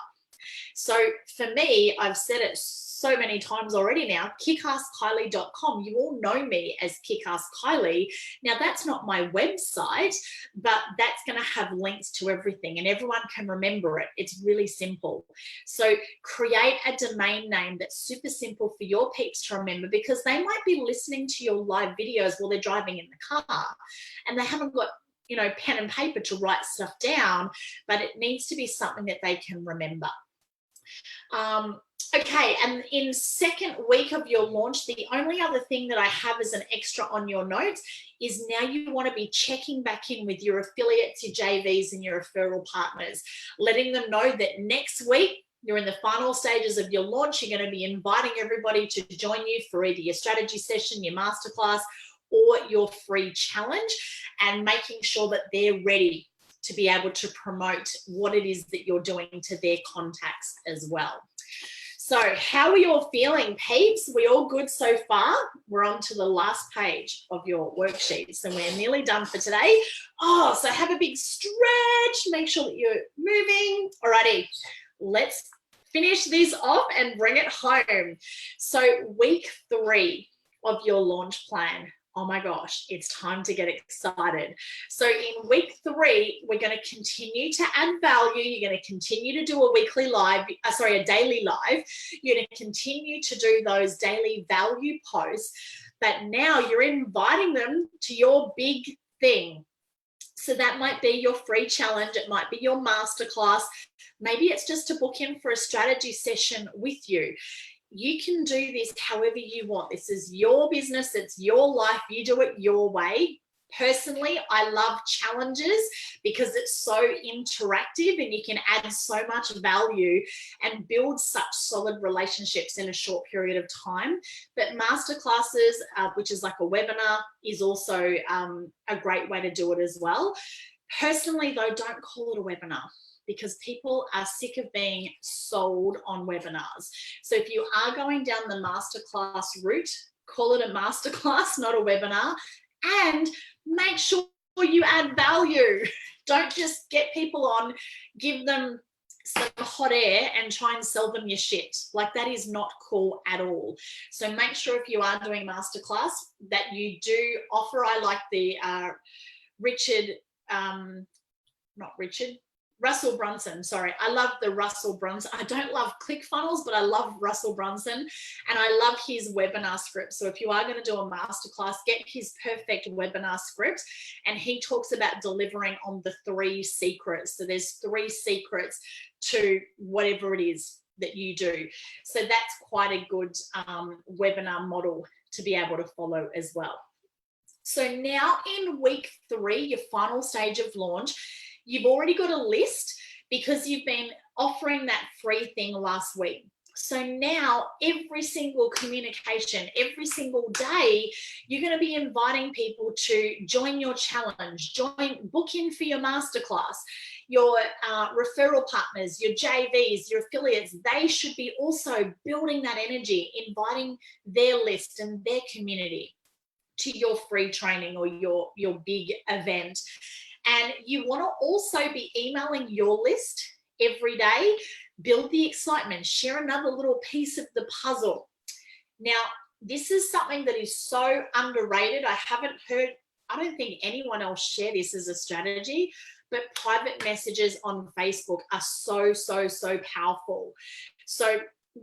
So for me, I've said it so many times already now, kickaskkylie.com. You all know me as kickaskkylie. Now, that's not my website, but that's going to have links to everything, and everyone can remember it. It's really simple. So create a domain name that's super simple for your peeps to remember, because they might be listening to your live videos while they're driving in the car, and they haven't got pen and paper to write stuff down, but it needs to be something that they can remember. Okay, and in second week of your launch, the only other thing that I have as an extra on your notes is now you want to be checking back in with your affiliates, your JVs, and your referral partners, letting them know that next week you're in the final stages of your launch. You're going to be inviting everybody to join you for either your strategy session, your masterclass, or your free challenge, and making sure that they're ready to be able to promote what it is that you're doing to their contacts as well. So how are you all feeling, peeps? We all good so far? We're on to the last page of your worksheets and we're nearly done for today. Oh, so have a big stretch. Make sure that you're moving. Alrighty, let's finish this off and bring it home. So week 3 of your launch plan. Oh my gosh, it's time to get excited. So in week 3, we're going to continue to add value. You're going to continue to do a weekly live, a daily live. You're going to continue to do those daily value posts, but now you're inviting them to your big thing. So that might be your free challenge. It might be your masterclass. Maybe it's just to book in for a strategy session with you. You can do this however you want. This is your business. It's your life. You do it your way. Personally, I love challenges because it's so interactive and you can add so much value and build such solid relationships in a short period of time. But masterclasses, which is like a webinar, is also a great way to do it as well. Personally, though, don't call it a webinar, because people are sick of being sold on webinars. So if you are going down the masterclass route, call it a masterclass, not a webinar, and make sure you add value. Don't just get people on, give them some hot air and try and sell them your shit. Like, that is not cool at all. So make sure if you are doing masterclass that you do offer, I like the Russell Brunson, sorry. I love the Russell Brunson. I don't love ClickFunnels, but I love Russell Brunson and I love his webinar script. So if you are going to do a masterclass, get his perfect webinar script. And he talks about delivering on the 3 secrets. So there's 3 secrets to whatever it is that you do. So that's quite a good webinar model to be able to follow as well. So now in week 3, your final stage of launch, you've already got a list because you've been offering that free thing last week. So now every single communication, every single day, you're going to be inviting people to join your challenge, book in for your masterclass. Your referral partners, your JVs, your affiliates, they should be also building that energy, inviting their list and their community to your free training or your big event. And you want to also be emailing your list every day, build the excitement, share another little piece of the puzzle. Now, this is something that is so underrated. I don't think anyone else share this as a strategy, but private messages on Facebook are so, so, so powerful. So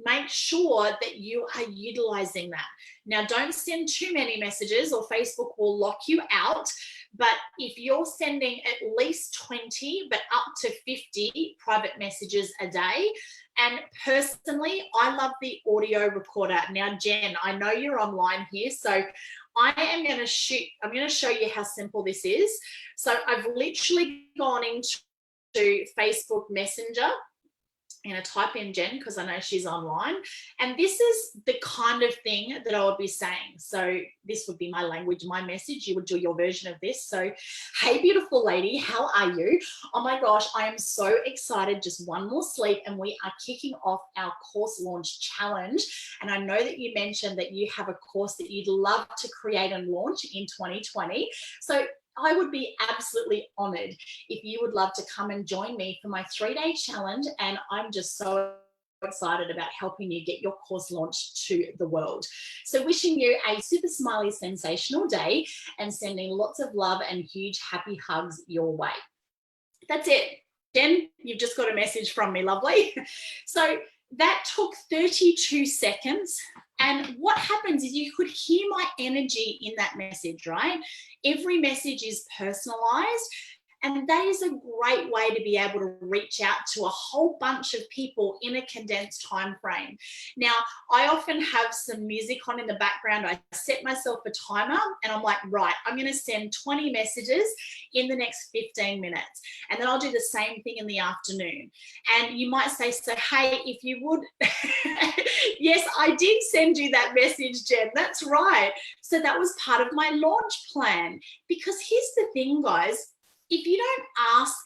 make sure that you are utilizing that. Now, don't send too many messages or Facebook will lock you out. But if you're sending at least 20, but up to 50 private messages a day, and personally, I love the audio recorder. Now, Jen, I know you're online here, so I'm going to show you how simple this is. So I've literally gone into Facebook Messenger. I'm going to type in Jen because I know she's online. And this is the kind of thing that I would be saying. So this would be my language, my message. You would do your version of this. So, hey, beautiful lady, how are you? Oh my gosh, I am so excited. Just one more sleep and we are kicking off our course launch challenge. And I know that you mentioned that you have a course that you'd love to create and launch in 2020. So I would be absolutely honored if you would love to come and join me for my 3-day challenge. And I'm just so excited about helping you get your course launched to the world. So wishing you a super smiley, sensational day and sending lots of love and huge happy hugs your way. That's it. Jen, you've just got a message from me, lovely. So that took 32 seconds. And what happens is you could hear my energy in that message, right? Every message is personalized And that is a great way to be able to reach out to a whole bunch of people in a condensed time frame. Now, I often have some music on in the background. I set myself a timer and I'm like, right, I'm going to send 20 messages in the next 15 minutes. And then I'll do the same thing in the afternoon. And you might say, so, hey, if you would, yes, I did send you that message, Jen. That's right. So that was part of my launch plan. Because here's the thing, guys, if you don't ask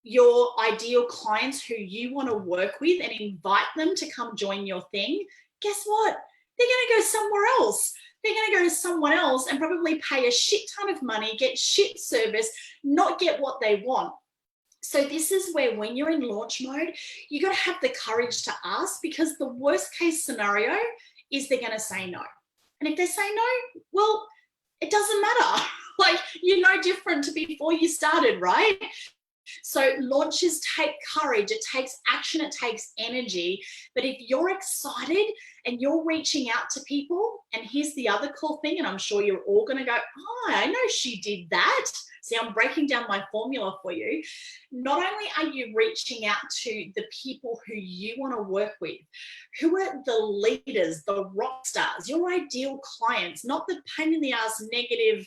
your ideal clients who you want to work with and invite them to come join your thing, guess what? They're going to go somewhere else. They're going to go to someone else and probably pay a shit ton of money, get shit service, not get what they want. So this is where when you're in launch mode, you got to have the courage to ask, because the worst case scenario is they're going to say no. And if they say no, well, it doesn't matter. Like, you're no different to before you started, right? So launches take courage, it takes action, it takes energy. But if you're excited and you're reaching out to people, and here's the other cool thing, and I'm sure you're all going to go, oh, I know she did that. See, I'm breaking down my formula for you. Not only are you reaching out to the people who you want to work with, who are the leaders, the rock stars, your ideal clients, not the pain in the ass negative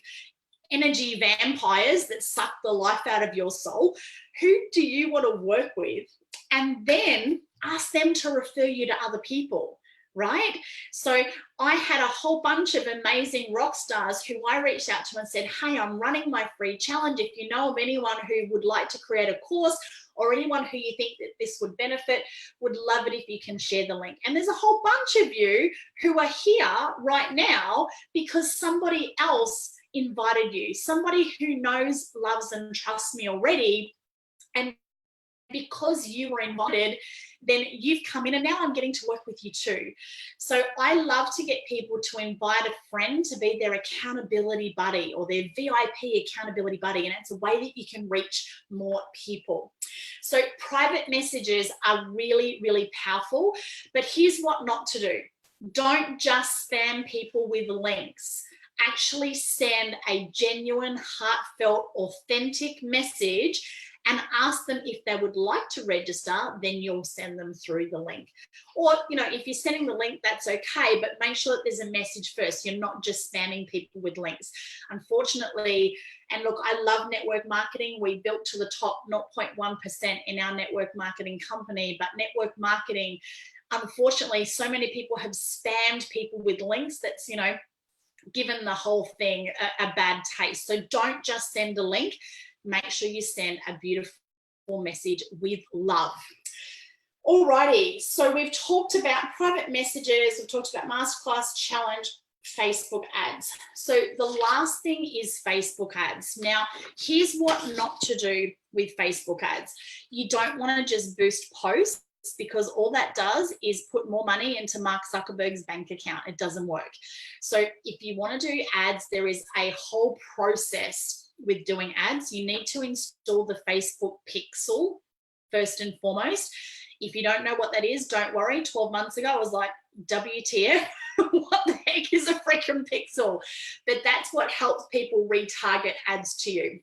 energy vampires that suck the life out of your soul. Who do you want to work with? And then ask them to refer you to other people, right? So I had a whole bunch of amazing rock stars who I reached out to and said, hey, I'm running my free challenge. If you know of anyone who would like to create a course, or anyone who you think that this would benefit, would love it if you can share the link. And there's a whole bunch of you who are here right now because somebody else invited you, somebody who knows, loves, and trusts me already. And because you were invited, then you've come in, and now I'm getting to work with you too. So I love to get people to invite a friend to be their accountability buddy or their VIP accountability buddy, and it's a way that you can reach more people. So private messages are really, really powerful, but here's what not to do. Don't just spam people with links. Actually send a genuine, heartfelt, authentic message and ask them if they would like to register. Then you'll send them through the link. Or, if you're sending the link, that's okay, but make sure that there's a message first. You're not just spamming people with links. Unfortunately, and look, I love network marketing. We built to the top 0.1% in our network marketing company, but network marketing, unfortunately, so many people have spammed people with links that's, given the whole thing a bad taste. So don't just send a link. Make sure you send a beautiful message with love. Alrighty, so we've talked about private messages, we've talked about masterclass, challenge, Facebook ads. So the last thing is Facebook ads. Now, here's what not to do with Facebook ads. You don't want to just boost posts, because all that does is put more money into Mark Zuckerberg's bank account. It doesn't work. So if you want to do ads, there is a whole process with doing ads. You need to install the Facebook Pixel first and foremost. If you don't know what that is, don't worry. 12 months ago, I was like, WTF? What the heck is a freaking pixel? But that's what helps people retarget ads to you.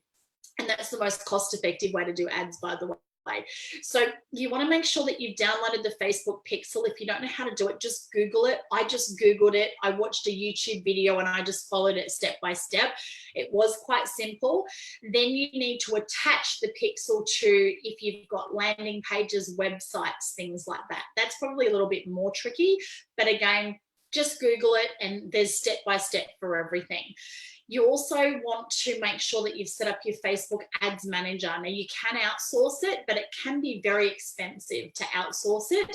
And that's the most cost-effective way to do ads, by the way. So you want to make sure that you've downloaded the Facebook Pixel. If you don't know how to do it, just Google it. I just Googled it. I watched a YouTube video and I just followed it step by step. It was quite simple. Then you need to attach the Pixel to, if you've got landing pages, websites, things like that. That's probably a little bit more tricky, but again, just Google it and there's step by step for everything. You also want to make sure that you've set up your Facebook Ads Manager. Now, you can outsource it, but it can be very expensive to outsource it.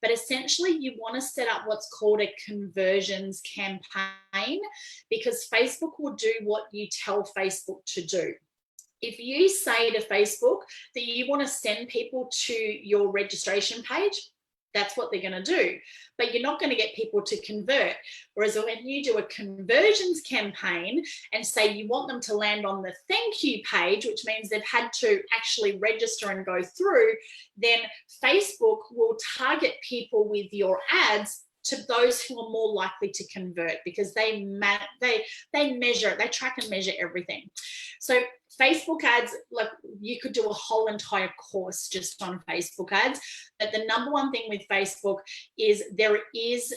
But essentially, you want to set up what's called a conversions campaign, because Facebook will do what you tell Facebook to do. If you say to Facebook that you want to send people to your registration page, that's what they're going to do. But you're not going to get people to convert. Whereas when you do a conversions campaign and say you want them to land on the thank you page, which means they've had to actually register and go through, then Facebook will target people with your ads to those who are more likely to convert, because they measure, they track and measure everything. So Facebook ads, like you could do a whole entire course just on Facebook ads. But the number one thing with Facebook is there is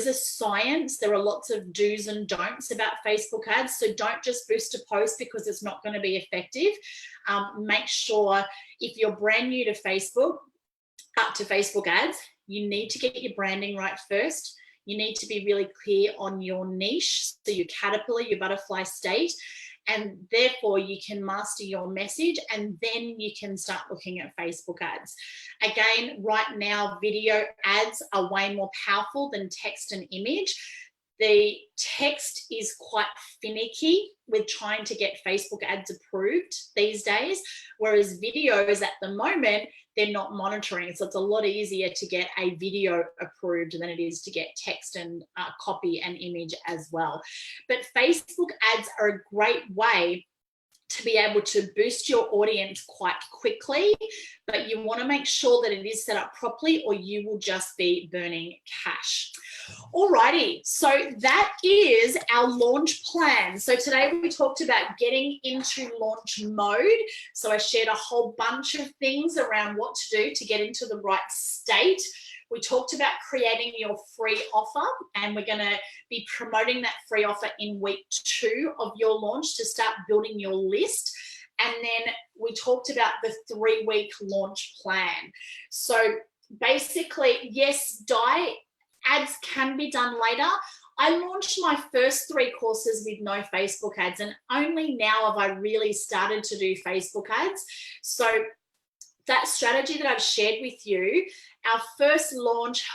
a science. There are lots of do's and don'ts about Facebook ads. So don't just boost a post because it's not going to be effective. Make sure if you're brand new to Facebook ads, you need to get your branding right first. You need to be really clear on your niche, so your caterpillar, your butterfly state, and therefore you can master your message, and then you can start looking at Facebook ads. Again, right now, video ads are way more powerful than text and image. The text is quite finicky with trying to get Facebook ads approved these days, whereas videos at the moment, they're not monitoring. So it's a lot easier to get a video approved than it is to get text and copy and image as well. But Facebook ads are a great way to be able to boost your audience quite quickly, but you want to make sure that it is set up properly, or you will just be burning cash. Alrighty, so that is our launch plan. So today we talked about getting into launch mode. So I shared a whole bunch of things around what to do to get into the right state. We talked about creating your free offer, and we're going to be promoting that free offer in week 2 of your launch to start building your list. And then we talked about the 3-week launch plan. So basically, yes, ads can be done later. I launched my first 3 courses with no Facebook ads, and only now have I really started to do Facebook ads. So that strategy that I've shared with you, our first launch,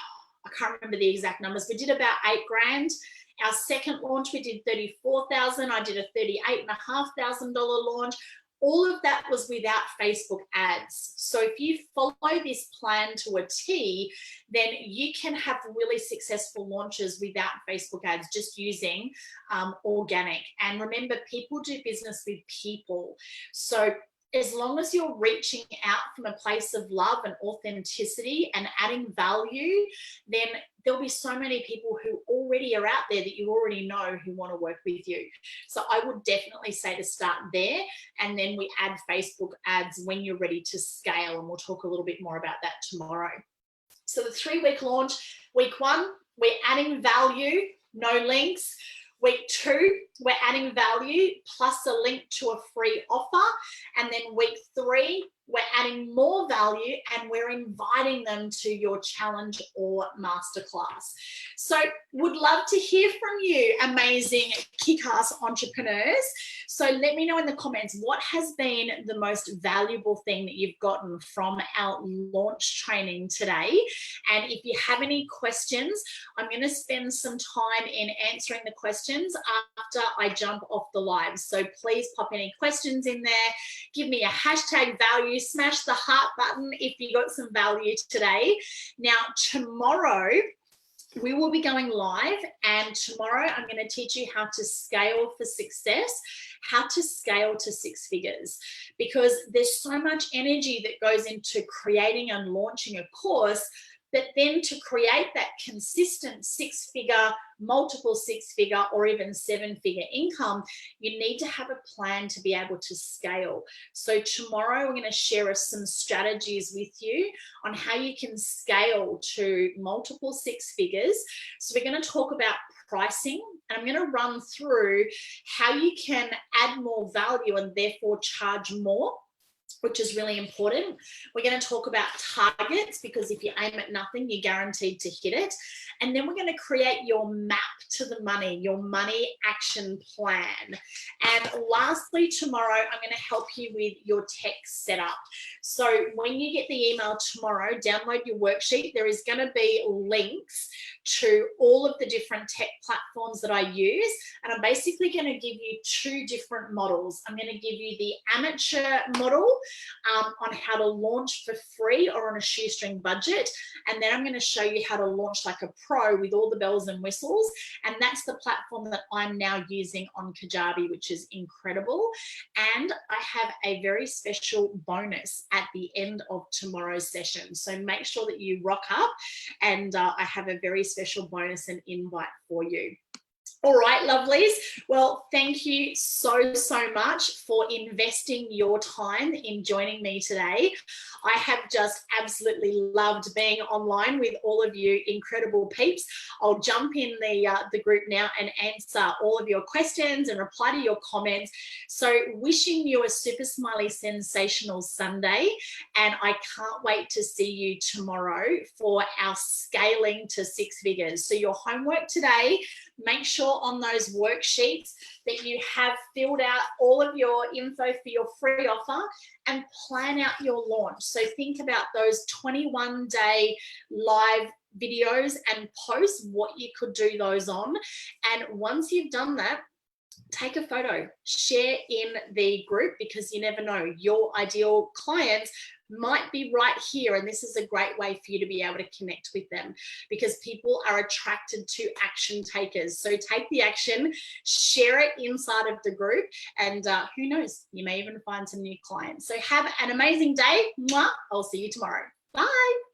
I can't remember the exact numbers, we did about $8,000. Our second launch, we did $34,000. I did a $38,500 launch. All of that was without Facebook ads. So if you follow this plan to a T, then you can have really successful launches without Facebook ads, just using organic. And remember, people do business with people. So as long as you're reaching out from a place of love and authenticity and adding value, then there'll be so many people who already are out there that you already know who want to work with you. So I would definitely say to start there, and then we add Facebook ads when you're ready to scale, and we'll talk a little bit more about that tomorrow. So the 3-week launch, week 1, we're adding value, no links. Week 2, we're adding value plus a link to a free offer. And then week 3, we're adding more value and we're inviting them to your challenge or masterclass. So would love to hear from you, amazing kick-ass entrepreneurs. So let me know in the comments, what has been the most valuable thing that you've gotten from our launch training today? And if you have any questions, I'm going to spend some time in answering the questions after I jump off the live. So please pop any questions in there. Give me a hashtag value, smash the heart button if you got some value today. Now, tomorrow, we will be going live, and tomorrow I'm going to teach you how to scale for success, how to scale to 6 figures, because there's so much energy that goes into creating and launching a course. But then to create that consistent 6-figure, multiple 6-figure, or even 7-figure income, you need to have a plan to be able to scale. So tomorrow we're going to share some strategies with you on how you can scale to multiple 6 figures. So we're going to talk about pricing, and I'm going to run through how you can add more value and therefore charge more, which is really important. We're going to talk about targets, because if you aim at nothing, you're guaranteed to hit it. And then we're going to create your map to the money, your money action plan. And lastly, tomorrow, I'm going to help you with your tech setup. So when you get the email tomorrow, download your worksheet. There is going to be links to all of the different tech platforms that I use. And I'm basically going to give you 2 different models. I'm going to give you the amateur model, on how to launch for free or on a shoestring budget. And then I'm going to show you how to launch like a pro with all the bells and whistles. And that's the platform that I'm now using on Kajabi, which is incredible. And I have a very special bonus at the end of tomorrow's session. So make sure that you rock up, and I have a very special bonus and invite for you. All right, lovelies. Well, thank you so much for investing your time in joining me today. I have just absolutely loved being online with all of you incredible peeps. I'll jump in the group now and answer all of your questions and reply to your comments. So wishing you a super smiley, sensational Sunday. And I can't wait to see you tomorrow for our scaling to 6 figures. So your homework today, make sure on those worksheets that you have filled out all of your info for your free offer and plan out your launch. So think about those 21-day live videos and posts, what you could do those on. And once you've done that, take a photo, share in the group, because you never know, your ideal clients might be right here, and this is a great way for you to be able to connect with them, because people are attracted to action takers. So take the action, share it inside of the group, and who knows, you may even find some new clients. So have an amazing day. Mwah. I'll see you tomorrow. Bye.